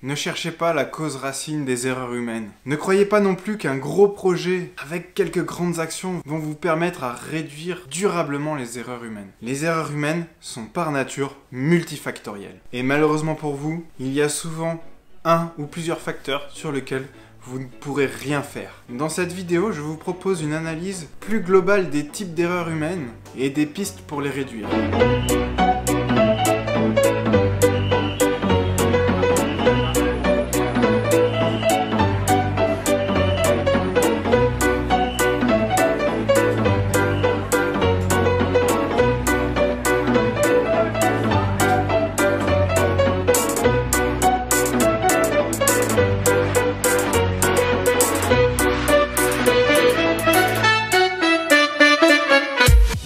Ne cherchez pas la cause racine des erreurs humaines. Ne croyez pas non plus qu'un gros projet avec quelques grandes actions vont vous permettre à réduire durablement les erreurs humaines. Les erreurs humaines sont par nature multifactorielles. Et malheureusement pour vous, il y a souvent un ou plusieurs facteurs sur lesquels vous ne pourrez rien faire. Dans cette vidéo, je vous propose une analyse plus globale des types d'erreurs humaines et des pistes pour les réduire.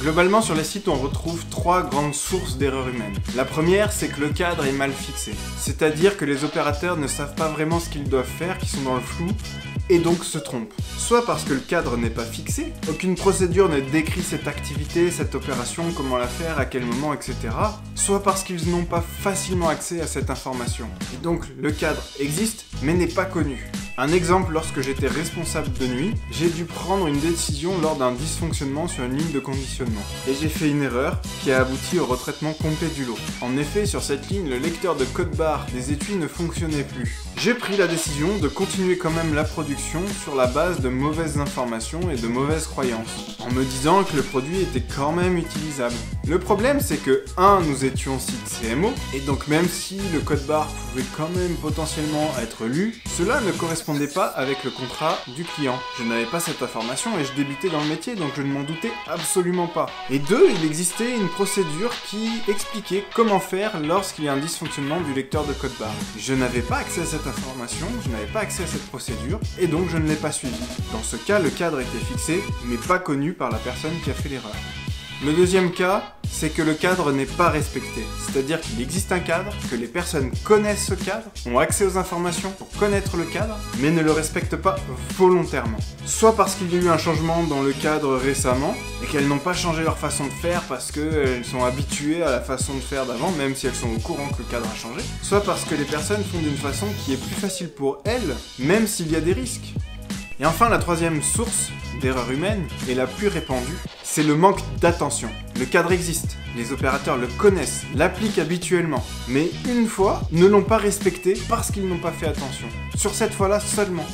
Globalement, sur les sites, on retrouve trois grandes sources d'erreurs humaines. La première, c'est que le cadre est mal fixé. C'est-à-dire que les opérateurs ne savent pas vraiment ce qu'ils doivent faire, qu'ils sont dans le flou, et donc se trompent. Soit parce que le cadre n'est pas fixé, aucune procédure ne décrit cette activité, cette opération, comment la faire, à quel moment, etc. Soit parce qu'ils n'ont pas facilement accès à cette information. Et donc, le cadre existe, mais n'est pas connu. Un exemple, lorsque j'étais responsable de nuit, j'ai dû prendre une décision lors d'un dysfonctionnement sur une ligne de conditionnement. Et j'ai fait une erreur qui a abouti au retraitement complet du lot. En effet, sur cette ligne, le lecteur de code barre des étuis ne fonctionnait plus. J'ai pris la décision de continuer quand même la production sur la base de mauvaises informations et de mauvaises croyances, en me disant que le produit était quand même utilisable. Le problème, c'est que 1. Nous étions site CMO, et donc même si le code barre pouvait quand même potentiellement être lu, cela ne correspondait pas avec le contrat du client. Je n'avais pas cette information et je débutais dans le métier, donc je ne m'en doutais absolument pas. Et 2. Il existait une procédure qui expliquait comment faire lorsqu'il y a un dysfonctionnement du lecteur de code barre. Je n'avais pas accès à cette information, je n'avais pas accès à cette procédure, et donc je ne l'ai pas suivie. Dans ce cas, le cadre était fixé, mais pas connu par la personne qui a fait l'erreur. Le deuxième cas, c'est que le cadre n'est pas respecté. C'est-à-dire qu'il existe un cadre, que les personnes connaissent ce cadre, ont accès aux informations pour connaître le cadre, mais ne le respectent pas volontairement. Soit parce qu'il y a eu un changement dans le cadre récemment, et qu'elles n'ont pas changé leur façon de faire parce qu'elles sont habituées à la façon de faire d'avant, même si elles sont au courant que le cadre a changé. Soit parce que les personnes font d'une façon qui est plus facile pour elles, même s'il y a des risques. Et enfin, la troisième source d'erreur humaine, et la plus répandue, c'est le manque d'attention. Le cadre existe, les opérateurs le connaissent, l'appliquent habituellement, mais une fois, ne l'ont pas respecté parce qu'ils n'ont pas fait attention. Sur cette fois-là seulement.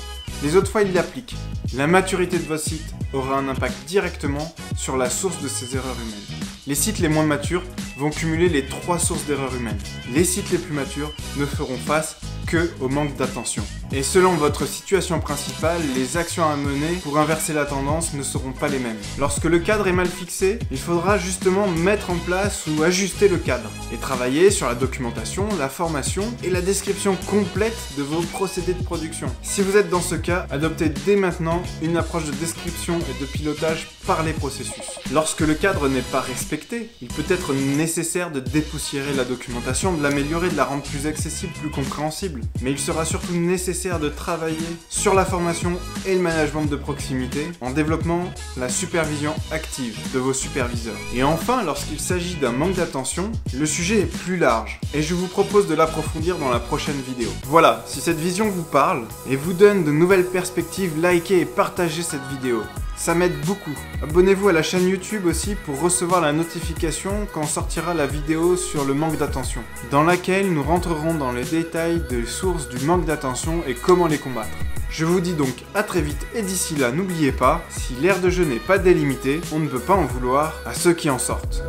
Les autres fois, ils l'appliquent. La maturité de votre site aura un impact directement sur la source de ces erreurs humaines. Les sites les moins matures vont cumuler les trois sources d'erreurs humaines. Les sites les plus matures ne feront face que au manque d'attention. Et selon votre situation principale, les actions à mener pour inverser la tendance ne seront pas les mêmes. Lorsque le cadre est mal fixé, il faudra justement mettre en place ou ajuster le cadre et travailler sur la documentation, la formation et la description complète de vos procédés de production. Si vous êtes dans ce cas, adoptez dès maintenant une approche de description et de pilotage par les processus. Lorsque le cadre n'est pas respecté, il peut être nécessaire de dépoussiérer la documentation, de l'améliorer, de la rendre plus accessible, plus compréhensible. Mais il sera surtout nécessaire de travailler sur la formation et le management de proximité en développant la supervision active de vos superviseurs. Et enfin, lorsqu'il s'agit d'un manque d'attention, le sujet est plus large et je vous propose de l'approfondir dans la prochaine vidéo. Voilà, si cette vision vous parle et vous donne de nouvelles perspectives, likez et partagez cette vidéo. Ça m'aide beaucoup. Abonnez-vous à la chaîne YouTube aussi pour recevoir la notification quand sortira la vidéo sur le manque d'attention, dans laquelle nous rentrerons dans les détails des sources du manque d'attention et comment les combattre. Je vous dis donc à très vite et d'ici là, n'oubliez pas, si l'aire de jeu n'est pas délimitée, on ne peut pas en vouloir à ceux qui en sortent.